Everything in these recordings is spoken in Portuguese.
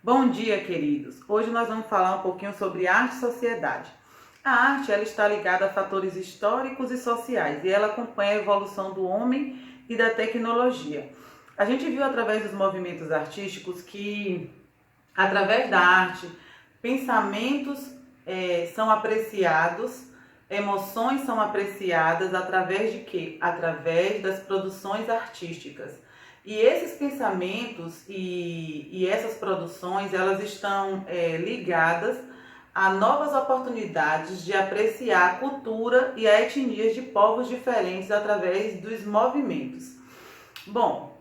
Bom dia, queridos! Hoje nós vamos falar um pouquinho sobre arte e sociedade. A arte ela está ligada a fatores históricos e sociais e ela acompanha a evolução do homem e da tecnologia. A gente viu através dos movimentos artísticos que, através da arte, pensamentos são apreciados, emoções são apreciadas através de quê? Através das produções artísticas. E esses pensamentos e essas produções, elas estão ligadas a novas oportunidades de apreciar a cultura e a etnias de povos diferentes através dos movimentos. Bom,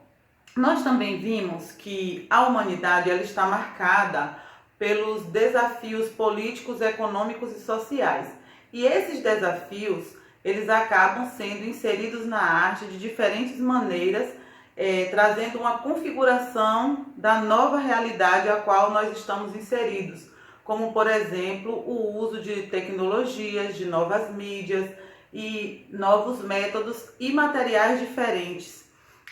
nós também vimos que a humanidade ela está marcada pelos desafios políticos, econômicos e sociais. E esses desafios, eles acabam sendo inseridos na arte de diferentes maneiras, trazendo uma configuração da nova realidade a qual nós estamos inseridos, como, por exemplo, o uso de tecnologias, de novas mídias e novos métodos e materiais diferentes.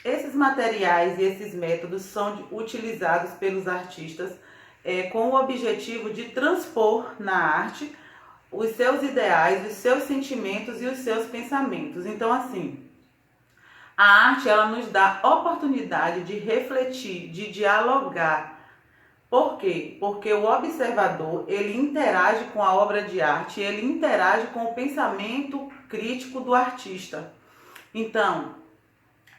Esses materiais e esses métodos são utilizados pelos artistas com o objetivo de transpor na arte os seus ideais, os seus sentimentos e os seus pensamentos. Então, assim, a arte ela nos dá oportunidade de refletir, de dialogar. Por quê? Porque o observador, ele interage com a obra de arte, ele interage com o pensamento crítico do artista. Então,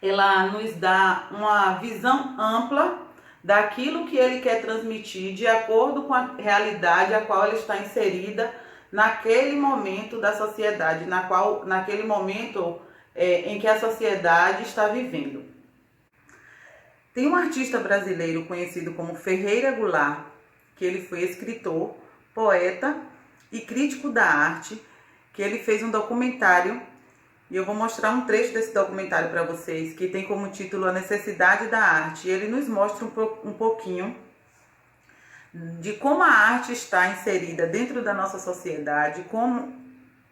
ela nos dá uma visão ampla daquilo que ele quer transmitir de acordo com a realidade a qual ela está inserida naquele momento da sociedade, naquele momento em que a sociedade está vivendo. Tem um artista brasileiro conhecido como Ferreira Goulart, que ele foi escritor, poeta e crítico da arte, que ele fez um documentário, e eu vou mostrar um trecho desse documentário para vocês, que tem como título A Necessidade da Arte. E ele nos mostra um pouquinho de como a arte está inserida dentro da nossa sociedade,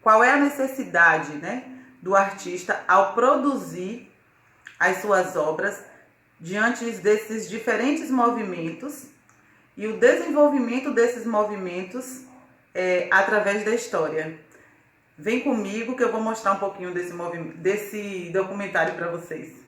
qual é a necessidade, né, do artista ao produzir as suas obras diante desses diferentes movimentos e o desenvolvimento desses movimentos através da história. Vem comigo que eu vou mostrar um pouquinho desse documentário para vocês.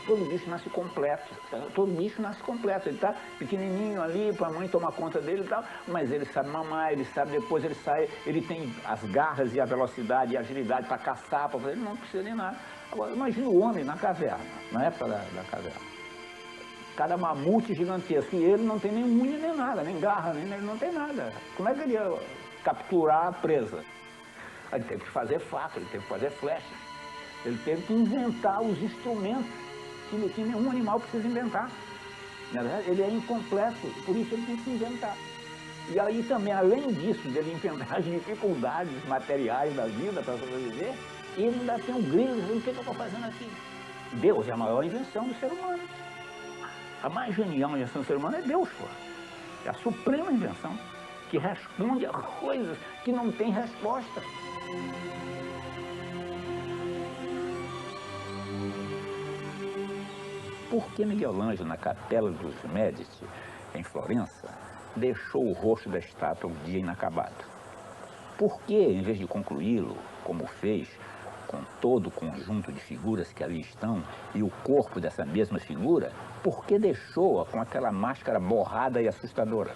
Todo bicho nasce completo, todo bicho nasce completo, ele está pequenininho ali para a mãe tomar conta dele e tal, mas ele sabe mamar, ele sabe depois ele sai, ele tem as garras e a velocidade e a agilidade para caçar, para fazer, ele não precisa de nada. Agora, imagina o homem na caverna, na época da caverna, cada mamute gigantesco, e ele não tem nem unha nem nada, nem garra, ele não tem nada. Como é que ele ia capturar a presa? Ele teve que fazer faca, ele teve que fazer flechas, ele teve que inventar os instrumentos que nenhum animal precisa inventar. Na verdade, ele é incompleto, por isso ele tem que se inventar. E aí também, além disso, dele enfrentar as dificuldades materiais da vida para sobreviver, ele ainda tem um grilo dizendo: o que eu estou fazendo aqui? Deus é a maior invenção do ser humano. A mais genial invenção do ser humano é Deus, pô. É a suprema invenção, que responde a coisas que não têm resposta. Por que Miguel Ângelo, na Capela dos Médici, em Florença, deixou o rosto da estátua um dia inacabado? Por que, em vez de concluí-lo, como fez, com todo o conjunto de figuras que ali estão, e o corpo dessa mesma figura, por que deixou-a com aquela máscara borrada e assustadora?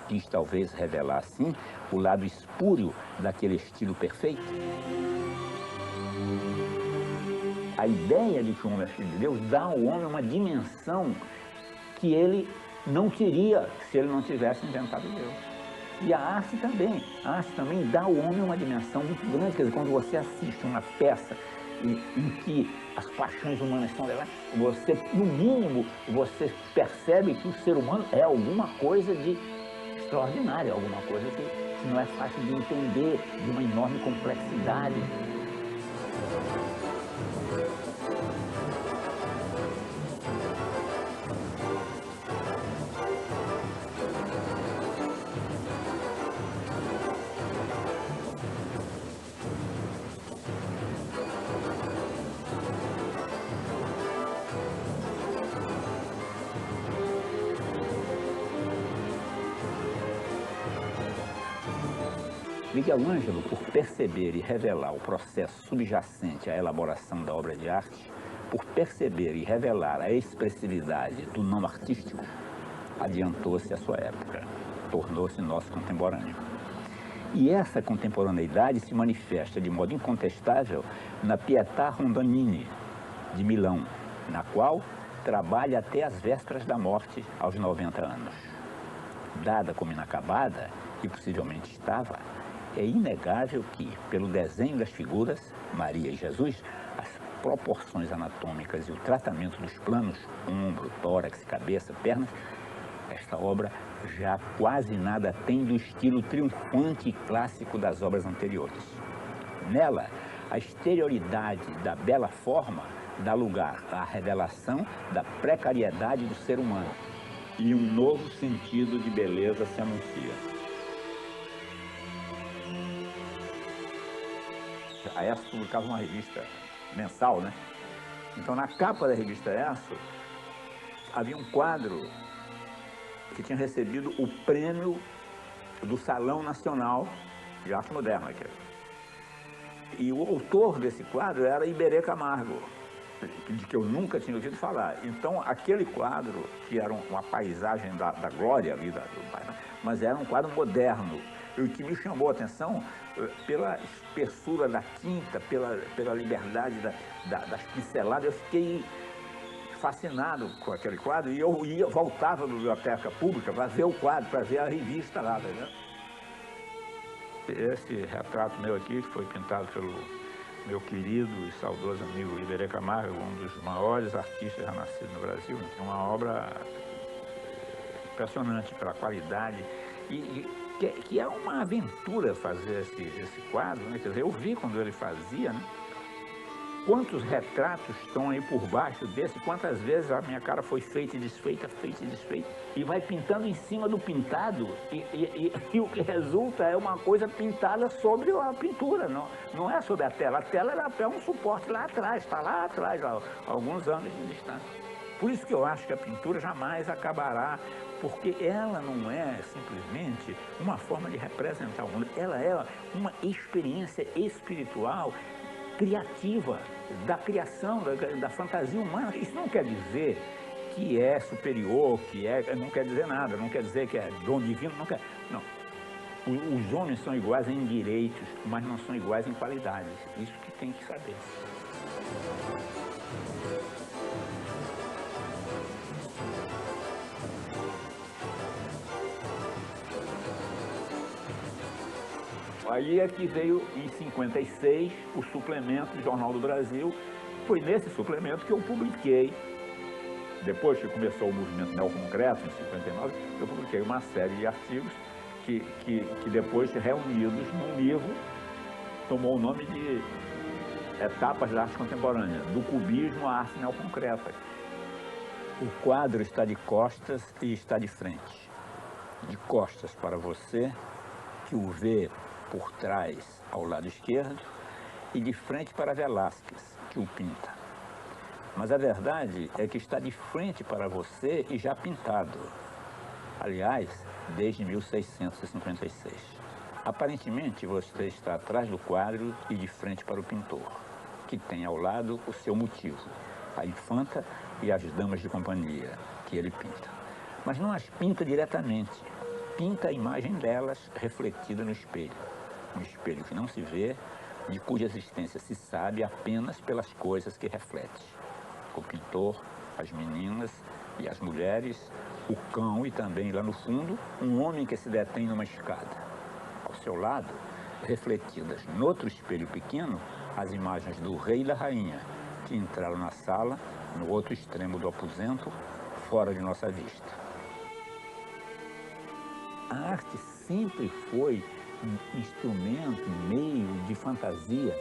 Quis talvez revelar, assim, o lado espúrio daquele estilo perfeito? A ideia de que o homem é filho de Deus dá ao homem uma dimensão que ele não teria se ele não tivesse inventado Deus. E a arte também dá ao homem uma dimensão muito grande. Quer dizer, quando você assiste uma peça em que as paixões humanas estão levadas, você, no mínimo, você percebe que o ser humano é alguma coisa de extraordinária, alguma coisa que não é fácil de entender, de uma enorme complexidade. Michelangelo, por perceber e revelar o processo subjacente à elaboração da obra de arte, por perceber e revelar a expressividade do não artístico, adiantou-se à sua época, tornou-se nosso contemporâneo. E essa contemporaneidade se manifesta de modo incontestável na Pietà Rondanini, de Milão, na qual trabalha até as vésperas da morte, aos 90 anos. Dada como inacabada, e possivelmente estava, é inegável que, pelo desenho das figuras, Maria e Jesus, as proporções anatômicas e o tratamento dos planos, ombro, tórax, cabeça, pernas, esta obra já quase nada tem do estilo triunfante e clássico das obras anteriores. Nela, a exterioridade da bela forma dá lugar à revelação da precariedade do ser humano e um novo sentido de beleza se anuncia. A ESSO publicava uma revista mensal, né? Então, na capa da revista ESSO, havia um quadro que tinha recebido o prêmio do Salão Nacional de Arte Moderna. E o autor desse quadro era Iberê Camargo, de que eu nunca tinha ouvido falar. Então, aquele quadro, que era uma paisagem da glória ali, mas era um quadro moderno. E o que me chamou a atenção, pela espessura da tinta, pela liberdade das pinceladas, eu fiquei fascinado com aquele quadro e eu voltava na biblioteca pública para ver o quadro, para ver a revista lá, né? Esse retrato meu aqui, que foi pintado pelo meu querido e saudoso amigo Iberê Camargo, um dos maiores artistas já nascidos no Brasil, é uma obra impressionante pela qualidade que é uma aventura fazer esse quadro, né? Quer dizer, eu vi quando ele fazia, né? Quantos retratos estão aí por baixo desse, quantas vezes a minha cara foi feita e desfeita, e vai pintando em cima do pintado, e o que resulta é uma coisa pintada sobre a pintura, não é sobre a tela. A tela é um suporte lá atrás, está lá atrás, há alguns anos de distância. Por isso que eu acho que a pintura jamais acabará, porque ela não é simplesmente uma forma de representar o mundo, ela é uma experiência espiritual, criativa, da criação, da fantasia humana. Isso não quer dizer que é superior, não quer dizer nada, não quer dizer que é dom divino, não. Os homens são iguais em direitos, mas não são iguais em qualidades. Isso que tem que saber. Aí é que veio, em 56, o suplemento do Jornal do Brasil. Foi nesse suplemento que eu publiquei, depois que começou o movimento neoconcreto, em 59, eu publiquei uma série de artigos que depois, reunidos num livro, tomou o nome de Etapas da Arte Contemporânea, do cubismo à arte neoconcreta. O quadro está de costas e está de frente. De costas para você, que o vê por trás ao lado esquerdo, e de frente para Velázquez, que o pinta. Mas a verdade é que está de frente para você e já pintado. Aliás, desde 1656. Aparentemente, você está atrás do quadro e de frente para o pintor, que tem ao lado o seu motivo, a infanta e as damas de companhia, que ele pinta. Mas não as pinta diretamente, pinta a imagem delas refletida no espelho. Um espelho que não se vê, de cuja existência se sabe apenas pelas coisas que reflete. O pintor, as meninas e as mulheres, o cão e também, lá no fundo, um homem que se detém numa escada. Ao seu lado, refletidas noutro espelho pequeno, as imagens do rei e da rainha, que entraram na sala, no outro extremo do aposento, fora de nossa vista. A arte sempre foi um instrumento, um meio de fantasia,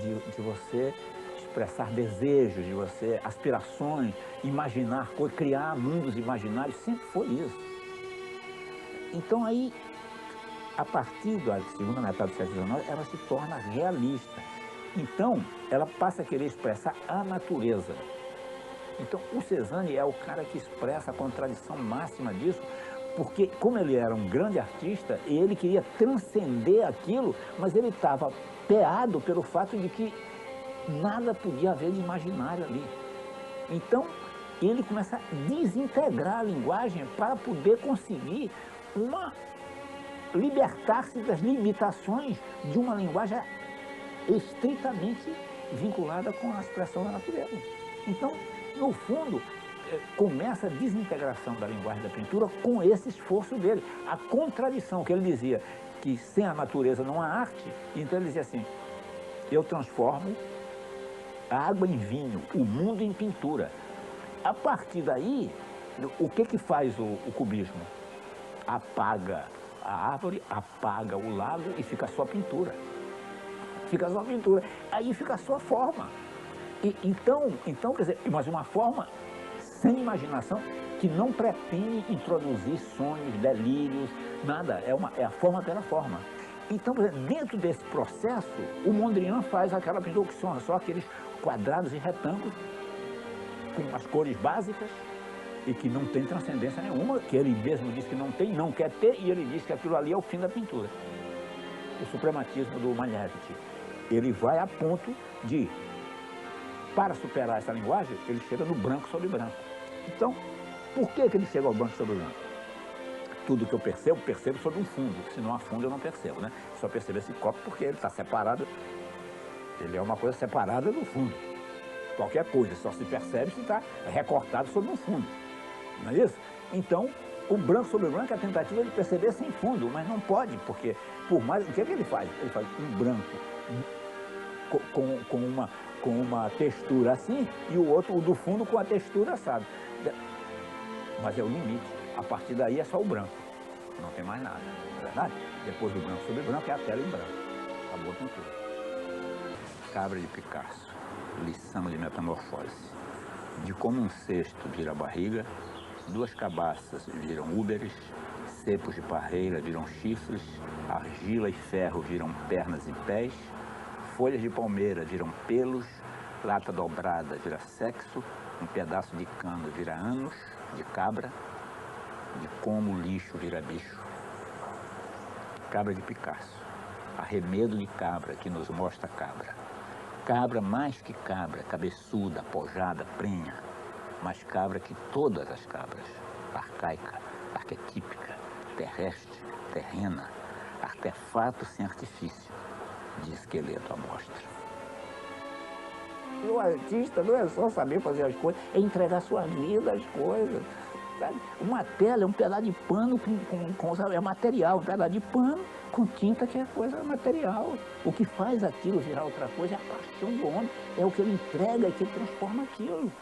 de você expressar desejos, de você aspirações, imaginar coisas, criar mundos imaginários, sempre foi isso. Então aí, a partir da segunda metade do século XIX, ela se torna realista. Então, ela passa a querer expressar a natureza. Então, o Cézanne é o cara que expressa a contradição máxima disso, porque como ele era um grande artista, ele queria transcender aquilo, mas ele estava peado pelo fato de que nada podia haver de imaginário ali. Então, ele começa a desintegrar a linguagem para poder conseguir libertar-se das limitações de uma linguagem estritamente vinculada com a expressão da natureza. Então, no fundo, começa a desintegração da linguagem da pintura com esse esforço dele. A contradição que ele dizia, que sem a natureza não há arte, então ele dizia assim, eu transformo a água em vinho, o mundo em pintura. A partir daí, o que faz o cubismo? Apaga a árvore, apaga o lago e fica só pintura. Fica só pintura. Aí fica só forma. Então, quer dizer, mas uma forma sem imaginação, que não pretende introduzir sonhos, delírios, nada. É a forma pela forma. Então, por exemplo, dentro desse processo, o Mondrian faz aquela pintura que são só aqueles quadrados e retângulos, com as cores básicas, e que não tem transcendência nenhuma, que ele mesmo diz que não tem, não quer ter, e ele diz que aquilo ali é o fim da pintura. O suprematismo do Magnetic. Ele vai a ponto de, para superar essa linguagem, ele chega no branco sobre branco. Então, por que ele chega ao branco sobre branco? Tudo que eu percebo sobre um fundo. Se não há fundo, eu não percebo, né? Só percebo esse copo porque ele está separado, ele é uma coisa separada do fundo. Qualquer coisa só se percebe se está recortado sobre um fundo. Não é isso? Então, o branco sobre branco é a tentativa de perceber sem fundo, mas não pode, porque, por mais... O que é que ele faz? Ele faz um branco com uma textura assim, e o outro, o do fundo, com a textura assada. Mas é o limite. A partir daí é só o branco. Não tem mais nada, não é verdade? Depois do branco sobre branco é a tela em branco. Acabou a pintura. Cabra de Picasso. Lição de metamorfose. De como um cesto vira barriga, duas cabaças viram úberes, cepos de parreira viram chifres, argila e ferro viram pernas e pés, folhas de palmeira viram pelos, lata dobrada vira sexo, um pedaço de cano vira anos, de cabra, de como lixo vira bicho. Cabra de Picasso. Arremedo de cabra que nos mostra cabra. Cabra mais que cabra, cabeçuda, pojada, prenha, mas cabra que todas as cabras, arcaica, arquetípica, terrestre, terrena, artefato sem artifício, de esqueleto à mostra. O artista não é só saber fazer as coisas, é entregar sua vida às coisas. Sabe? Uma tela é um pedaço de pano é material, um pedaço de pano com tinta que é coisa material. O que faz aquilo virar outra coisa é a paixão do homem, é o que ele entrega e que ele transforma aquilo.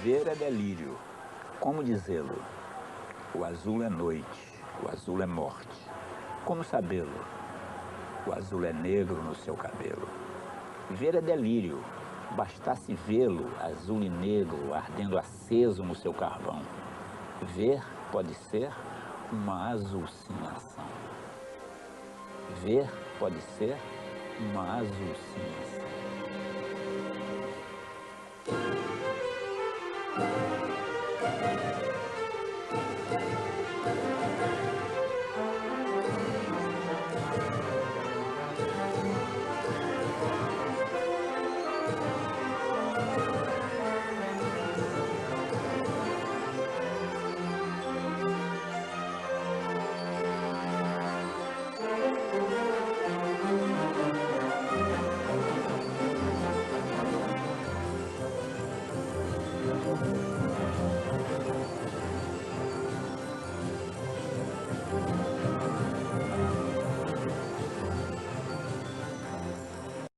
Ver é delírio. Como dizê-lo? O azul é noite, o azul é morte. Como sabê-lo? O azul é negro no seu cabelo. Ver é delírio. Bastasse vê-lo, azul e negro, ardendo aceso no seu carvão. Ver pode ser uma alucinação. Ver pode ser uma alucinação.